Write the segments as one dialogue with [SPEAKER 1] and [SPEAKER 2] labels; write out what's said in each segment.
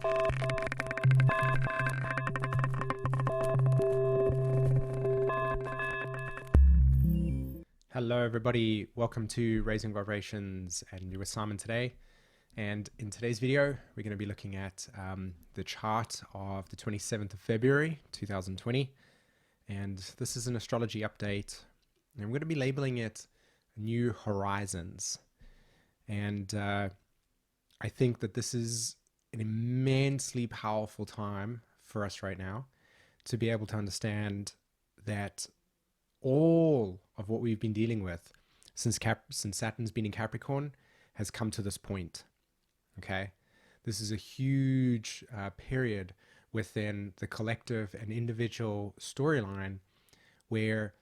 [SPEAKER 1] Hello everybody, welcome to Raising Vibrations, and you're with Simon today. And in today's video, we're going to be looking at the chart of the 27th of February 2020. And this is an astrology update, and I'm going to be labeling it New Horizons. And I think that this is an immensely powerful time for us right now to be able to understand that all of what we've been dealing with since Saturn's been in Capricorn has come to this point. Okay, this is a huge period within the collective and individual storyline where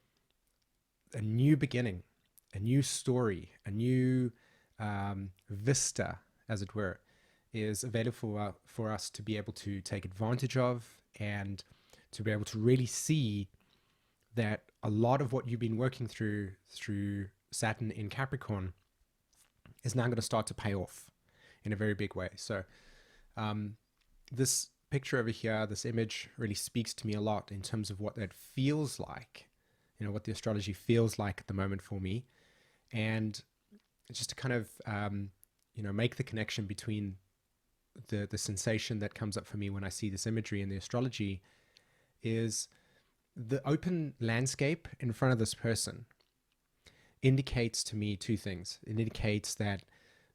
[SPEAKER 1] a new beginning, a new story, a new vista, as it were, is available for us to be able to take advantage of, and to be able to really see that a lot of what you've been working through Saturn in Capricorn is now going to start to pay off in a very big way. So this picture over here, this image, really speaks to me a lot in terms of what that feels like, what the astrology feels like at the moment for me. And just to kind of, make the connection between the sensation that comes up for me when I see this imagery in the astrology is the open landscape in front of this person indicates to me two things. It indicates that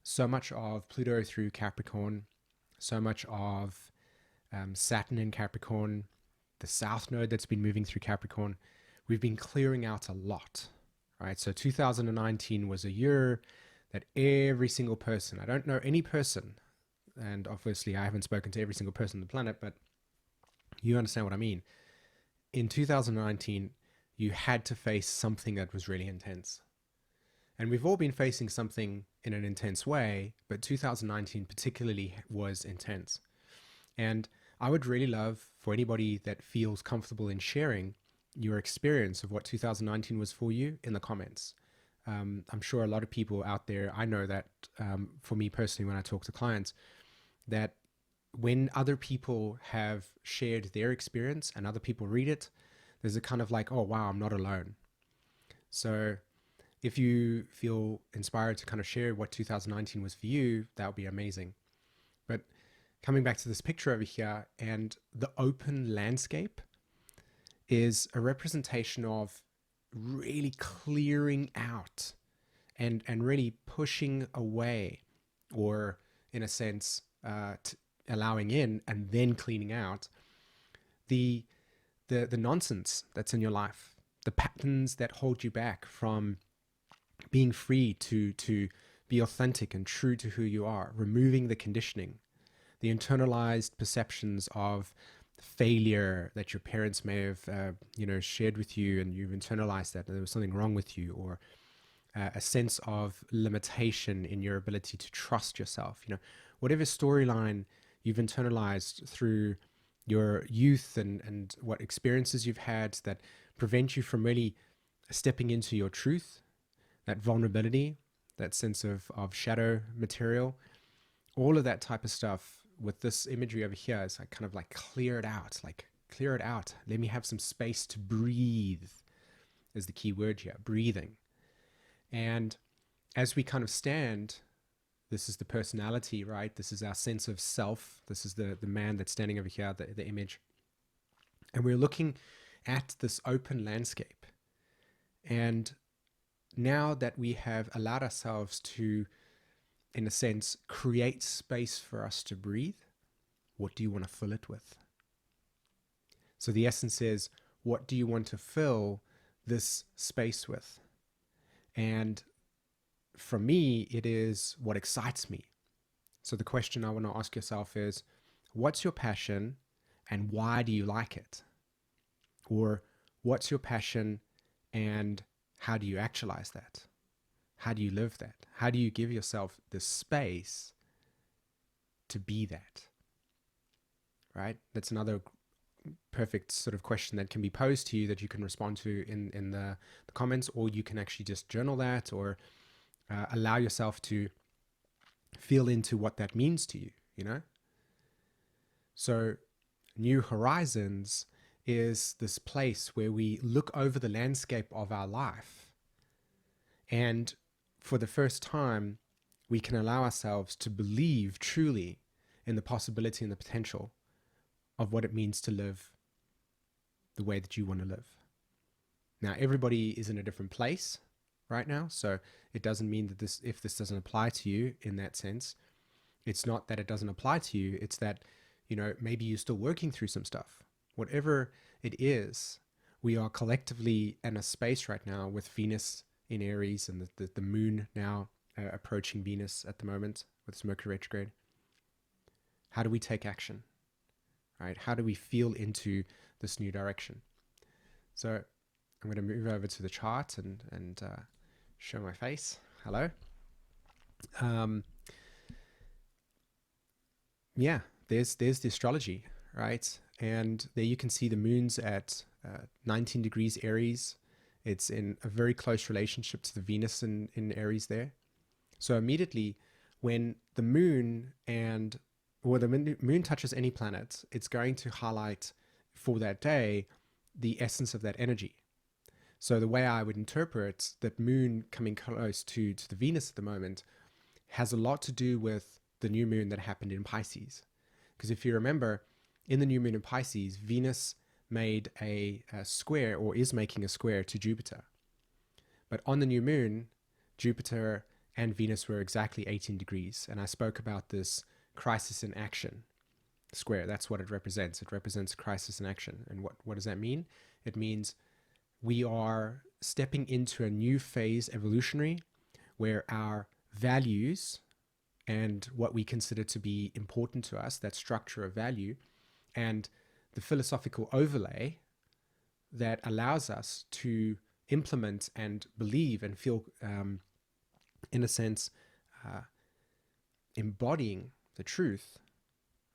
[SPEAKER 1] so much of Pluto through Capricorn, so much of Saturn in Capricorn, the South Node that's been moving through Capricorn, we've been clearing out a lot, right? So 2019 was a year that every single person, I don't know any person, and obviously I haven't spoken to every single person on the planet, but you understand what I mean. In 2019, you had to face something that was really intense. And we've all been facing something in an intense way, but 2019 particularly was intense. And I would really love for anybody that feels comfortable in sharing your experience of what 2019 was for you in the comments. I'm sure a lot of people out there, I know that for me personally, when I talk to clients, that when other people have shared their experience and other people read it, there's a kind of like, oh, wow, I'm not alone. So if you feel inspired to kind of share what 2019 was for you, that would be amazing. But coming back to this picture over here, and the open landscape is a representation of really clearing out and really pushing away, or in a sense, allowing in and then cleaning out the nonsense that's in your life, the patterns that hold you back from being free to be authentic and true to who you are, removing the conditioning, the internalized perceptions of failure that your parents may have shared with you, and you've internalized that there was something wrong with you, or a sense of limitation in your ability to trust yourself. Whatever storyline you've internalized through your youth and what experiences you've had that prevent you from really stepping into your truth, that vulnerability, that sense of shadow material, all of that type of stuff with this imagery over here is like kind of like clear it out. Let me have some space to breathe is the key word here, breathing. And as we kind of stand, this is the personality, right? This is our sense of self. This is the man that's standing over here, the image. And we're looking at this open landscape. And now that we have allowed ourselves to, in a sense, create space for us to breathe, what do you want to fill it with? So the essence is, what do you want to fill this space with? And for me, it is what excites me. So the question I want to ask yourself is, what's your passion and why do you like it? Or what's your passion and how do you actualize that? How do you live that? How do you give yourself the space to be that? Right? That's another perfect sort of question that can be posed to you that you can respond to in the comments, or you can actually just journal that, or allow yourself to feel into what that means to you, So New Horizons is this place where we look over the landscape of our life, and for the first time, we can allow ourselves to believe truly in the possibility and the potential of what it means to live the way that you want to live. Now, everybody is in a different place right now, so it doesn't mean that if this doesn't apply to you in that sense, it's not that it doesn't apply to you, it's that, maybe you're still working through some stuff. Whatever it is, we are collectively in a space right now with Venus in Aries and the moon now approaching Venus at the moment with its Mercury retrograde. How do we take action? Right? How do we feel into this new direction? So I'm going to move over to the chart and show my face. Hello. Yeah, there's the astrology, right? And there you can see the moon's at 19 degrees Aries. It's in a very close relationship to the Venus in Aries there. So immediately when the moon the moon touches any planet, it's going to highlight for that day the essence of that energy. So the way I would interpret that moon coming close to the Venus at the moment has a lot to do with the new moon that happened in Pisces. Because if you remember, in the new moon in Pisces, Venus made a square, or is making a square, to Jupiter. But on the new moon, Jupiter and Venus were exactly 18 degrees. And I spoke about this crisis in action square. That's what it represents. It represents crisis in action. And what does that mean? It means we are stepping into a new phase, evolutionary, where our values and what we consider to be important to us, that structure of value, and the philosophical overlay that allows us to implement and believe and feel, in a sense, embodying the truth,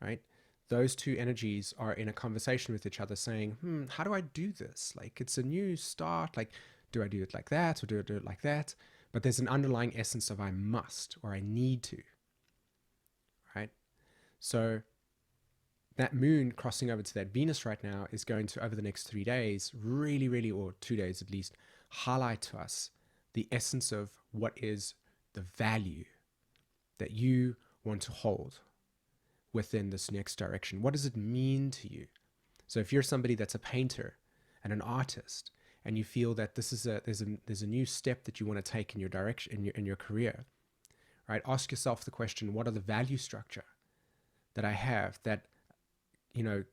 [SPEAKER 1] right? Those two energies are in a conversation with each other saying, how do I do this? Like, it's a new start. Like, do I do it like that or do I do it like that? But there's an underlying essence of I must or I need to, right? So that moon crossing over to that Venus right now is going to, over the next 3 days, really, really, or 2 days at least, highlight to us the essence of what is the value that you want to hold within this next direction. What does it mean to you? So if you're somebody that's a painter and an artist, and you feel that this is there's a new step that you want to take in your direction in your career, right? Ask yourself the question: what are the value structure that I have that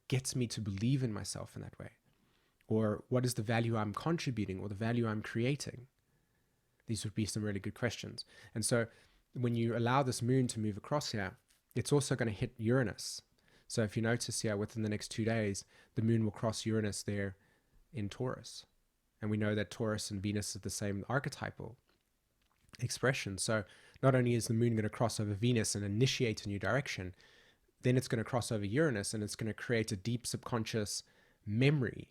[SPEAKER 1] gets me to believe in myself in that way? Or what is the value I'm contributing or the value I'm creating? These would be some really good questions. And so when you allow this moon to move across here, it's also going to hit Uranus. So if you notice here, within the next 2 days, the moon will cross Uranus there in Taurus. And we know that Taurus and Venus are the same archetypal expression. So not only is the moon going to cross over Venus and initiate a new direction, then it's going to cross over Uranus and it's going to create a deep subconscious memory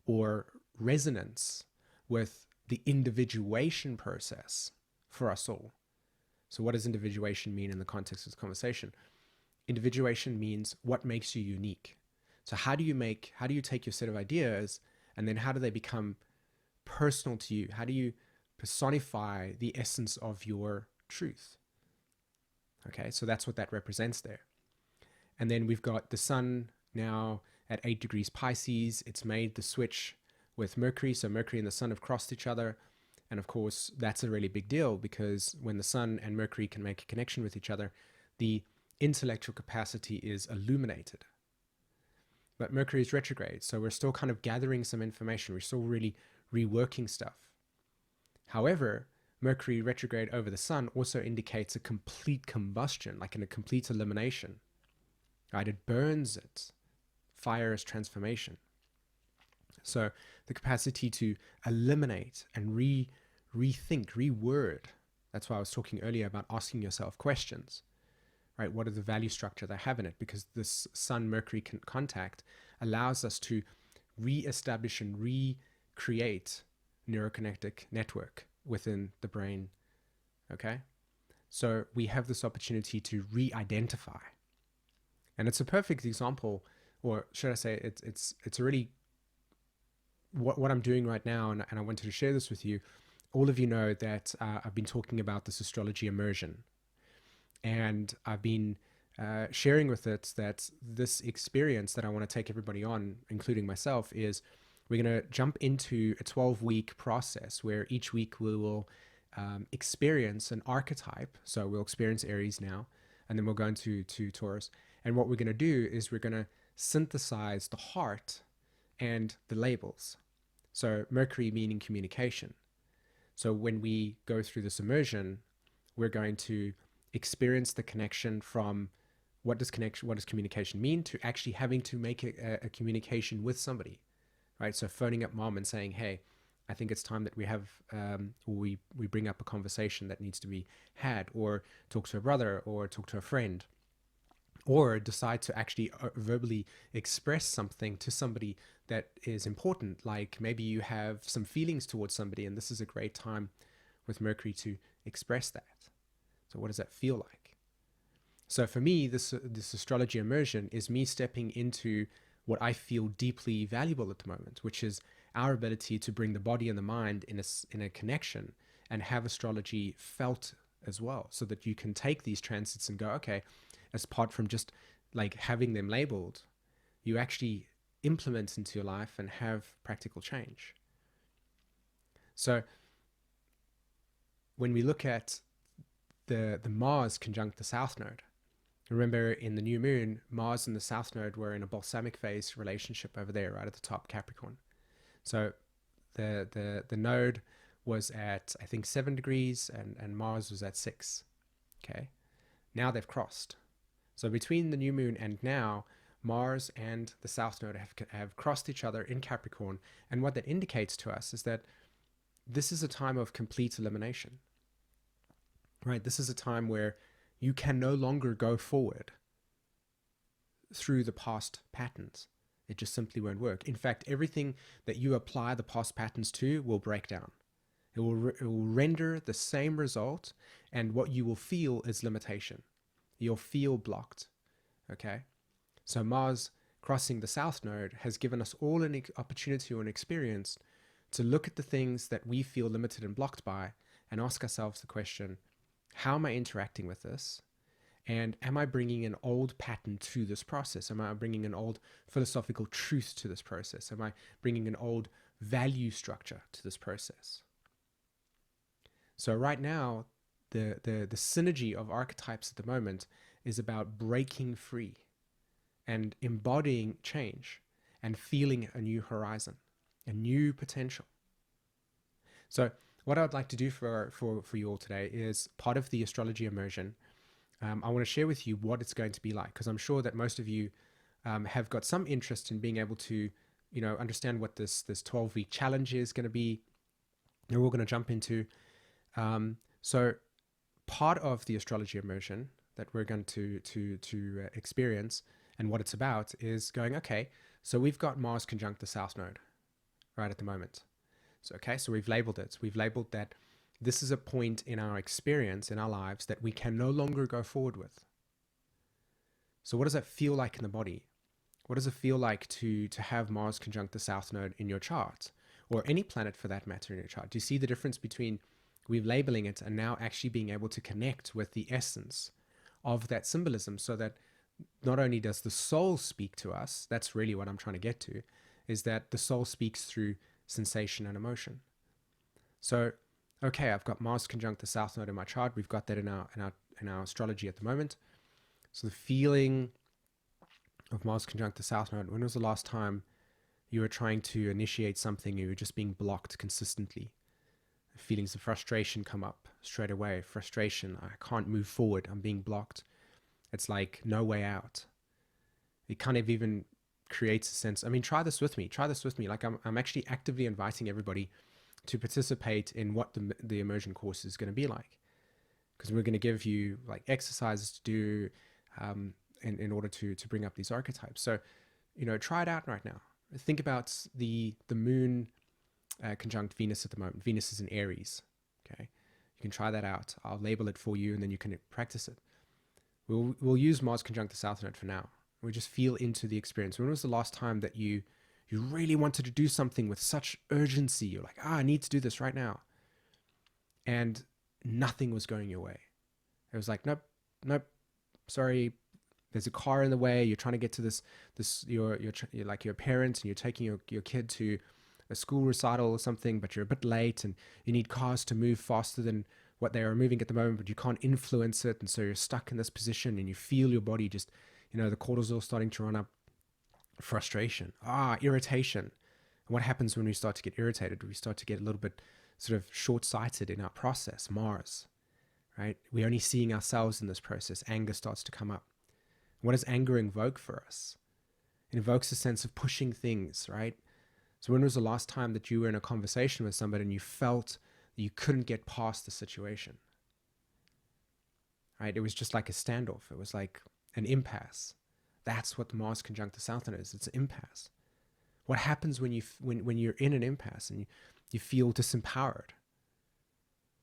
[SPEAKER 1] or resonance with the individuation process for us all. So what does individuation mean in the context of this conversation? Individuation means what makes you unique. So how do you take your set of ideas and then how do they become personal to you? How do you personify the essence of your truth? Okay, so that's what that represents there. And then we've got the sun now at 8 degrees Pisces. It's made the switch with Mercury. So Mercury and the sun have crossed each other. And of course, that's a really big deal because when the sun and Mercury can make a connection with each other, the intellectual capacity is illuminated. But Mercury is retrograde, so we're still kind of gathering some information. We're still really reworking stuff. However, Mercury retrograde over the sun also indicates a complete combustion, like in a complete elimination. Right? It burns it. Fire is transformation. So the capacity to eliminate and rethink, reword. That's why I was talking earlier about asking yourself questions, right? What are the value structure they have in it? Because this Sun-Mercury contact allows us to re-establish and recreate neurokinetic network within the brain, okay? So we have this opportunity to re-identify And it's a perfect example, or should I say, it's a really what I'm doing right now, and I wanted to share this with you. All of you know that I've been talking about this astrology immersion, and I've been sharing with it that this experience that I want to take everybody on, including myself, is we're going to jump into a 12-week process where each week we will experience an archetype. So we'll experience Aries now, and then we'll go into Taurus. And what we're going to do is we're going to synthesize the heart and the labels. So Mercury meaning communication. So when we go through this immersion, we're going to experience the connection from what does communication mean to actually having to make a communication with somebody, right? So phoning up mom and saying, hey, I think it's time that we have, or we bring up a conversation that needs to be had, or talk to a brother, or talk to a friend, or decide to actually verbally express something to somebody that is important. Like maybe you have some feelings towards somebody, and this is a great time with Mercury to express that. So what does that feel like? So for me, this astrology immersion is me stepping into what I feel deeply valuable at the moment, which is our ability to bring the body and the mind in a connection and have astrology felt as well, so that you can take these transits and go, okay, as apart from just like having them labeled, you actually implement into your life and have practical change. So when we look at the Mars conjunct the South Node, remember in the new moon, Mars and the South Node were in a balsamic phase relationship over there, right at the top, Capricorn. So the node was at, I think, 7 degrees and Mars was at 6. Okay. Now they've crossed. So between the new moon and now, Mars and the South Node have crossed each other in Capricorn. And what that indicates to us is that this is a time of complete elimination, right? This is a time where you can no longer go forward through the past patterns. It just simply won't work. In fact, everything that you apply the past patterns to will break down. It will render the same result, and what you will feel is limitation. You'll feel blocked, okay? So Mars crossing the South Node has given us all an opportunity or an experience to look at the things that we feel limited and blocked by and ask ourselves the question, how am I interacting with this? And am I bringing an old pattern to this process? Am I bringing an old philosophical truth to this process? Am I bringing an old value structure to this process? So right now, the synergy of archetypes at the moment is about breaking free and embodying change and feeling a new horizon, a new potential. So what I'd like to do for you all today is part of the astrology immersion. I want to share with you what it's going to be like, because I'm sure that most of you have got some interest in being able to, understand what this 12-week challenge is going to be. And we're going to jump into. So part of the astrology immersion that we're going to experience and what it's about is going, okay, so we've got Mars conjunct the South Node right at the moment. So, okay, so we've labeled it. We've labeled that this is a point in our experience, in our lives, that we can no longer go forward with. So what does that feel like in the body? What does it feel like to have Mars conjunct the South Node in your chart, or any planet for that matter in your chart? Do you see the difference between we're labeling it and now actually being able to connect with the essence of that symbolism, so that not only does the soul speak to us, that's really what I'm trying to get to, is that the soul speaks through sensation and emotion. So, okay, I've got Mars conjunct the South Node in my chart. We've got that in our astrology at the moment. So the feeling of Mars conjunct the South Node, when was the last time you were trying to initiate something, you were just being blocked consistently? Feelings of frustration come up straight away. Frustration, I can't move forward, I'm being blocked. It's like no way out. It kind of even creates a sense, try this with me. Like I'm actually actively inviting everybody to participate in what the immersion course is going to be like. Because we're going to give you like exercises to do in order to bring up these archetypes. So, try it out right now. Think about the moon conjunct Venus at the moment. Venus is in Aries. Okay, you can try that out. I'll label it for you, and then you can practice it. We'll use Mars conjunct the South Node for now. We just feel into the experience. When was the last time that you really wanted to do something with such urgency? You're like, I need to do this right now. And nothing was going your way. It was like, nope, nope, sorry, there's a car in the way. You're trying to get to you're like your parents, and you're taking your kid to a school recital or something, but you're a bit late, and you need cars to move faster than what they are moving at the moment, but you can't influence it. And so you're stuck in this position, and you feel your body just, the cortisol starting to run up, frustration, irritation. And what happens when we start to get irritated? We start to get a little bit sort of short-sighted in our process, Mars, right? We're only seeing ourselves in this process. Anger starts to come up. What does anger invoke for us? It invokes a sense of pushing things, right? So when was the last time that you were in a conversation with somebody and you felt that you couldn't get past the situation? Right? It was just like a standoff. It was like an impasse. That's what the Mars conjunct the Southern is. It's an impasse. What happens when you're in an impasse and you feel disempowered?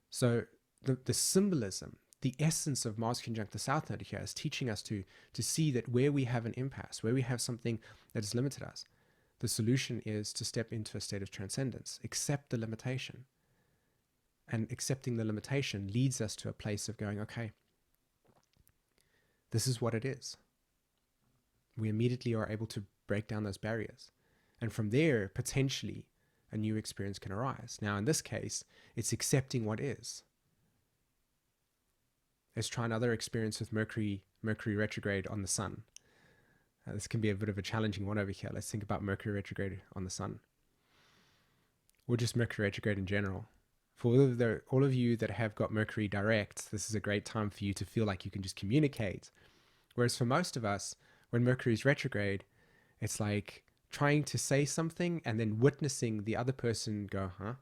[SPEAKER 1] So the symbolism, the essence of Mars conjunct the South Node here is teaching us to see that where we have an impasse, where we have something that has limited us, the solution is to step into a state of transcendence, accept the limitation. And accepting the limitation leads us to a place of going, okay, this is what it is. We immediately are able to break down those barriers. And from there, potentially, a new experience can arise. Now, in this case, it's accepting what is. Let's try another experience with Mercury retrograde on the Sun. This can be a bit of a challenging one over here. Let's think about Mercury retrograde on the Sun, or just Mercury retrograde in general. For all of you that have got Mercury direct, this is a great time for you to feel like you can just communicate. Whereas for most of us, when Mercury is retrograde, it's like trying to say something and then witnessing the other person go, huh?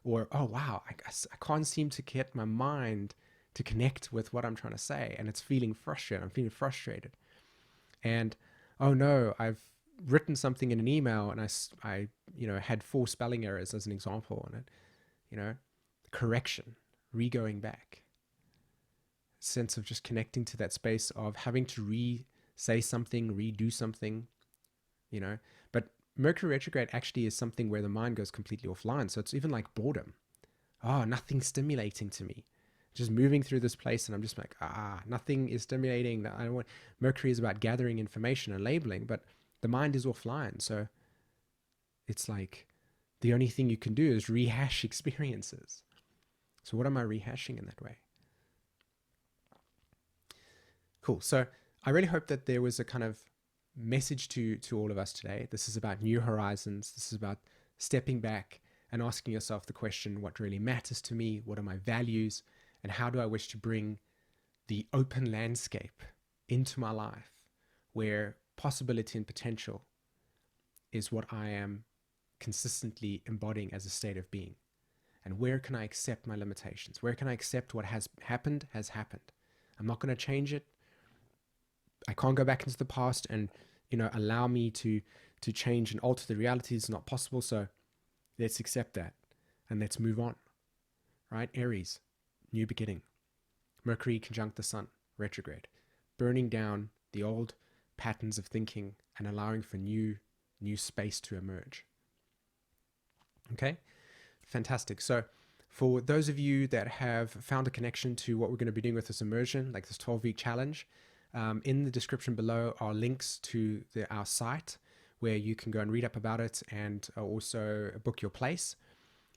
[SPEAKER 1] Or, oh, wow, I can't seem to get my mind to connect with what I'm trying to say. And it's feeling frustrated. I'm feeling frustrated. And, oh no, I've written something in an email and I had 4 spelling errors as an example on it, correction, re-going back. Sense of just connecting to that space of having to re-say something, redo something, But Mercury retrograde actually is something where the mind goes completely offline. So it's even like boredom. Nothing's stimulating to me. Just moving through this place and I'm just like, nothing is stimulating. Mercury is about gathering information and labeling, but the mind is offline. So it's like the only thing you can do is rehash experiences. So what am I rehashing in that way? Cool. So I really hope that there was a kind of message to all of us today. This is about new horizons. This is about stepping back and asking yourself the question, what really matters to me? What are my values? And how do I wish to bring the open landscape into my life where possibility and potential is what I am consistently embodying as a state of being? And where can I accept my limitations? Where can I accept what has happened has happened? I'm not going to change it. I can't go back into the past and, allow me to change and alter the reality. It's not possible. So let's accept that and let's move on, right? Aries, new beginning. Mercury conjunct the Sun, retrograde, burning down the old patterns of thinking and allowing for new space to emerge. Okay, fantastic. So for those of you that have found a connection to what we're going to be doing with this immersion, like this 12-week challenge, in the description below are links to our site where you can go and read up about it and also book your place.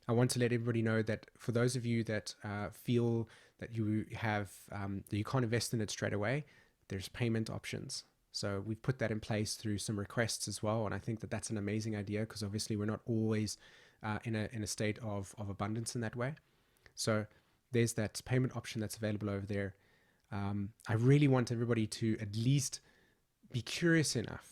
[SPEAKER 1] I want to let everybody know that for those of you that feel that you have that you can't invest in it straight away, there's payment options. So we've put that in place through some requests as well, and I think that that's an amazing idea because obviously we're not always in a state of abundance in that way. So there's that payment option that's available over there. I really want everybody to at least be curious enough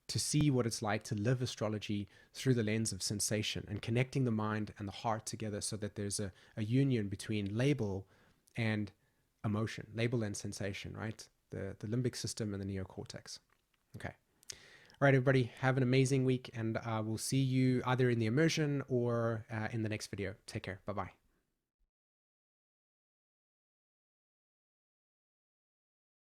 [SPEAKER 1] to see what it's like to live astrology through the lens of sensation and connecting the mind and the heart together so that there's a union between label and emotion, label and sensation, right? The limbic system and the neocortex. Okay. All right, everybody, have an amazing week and we'll see you either in the immersion or in the next video. Take care. Bye-bye.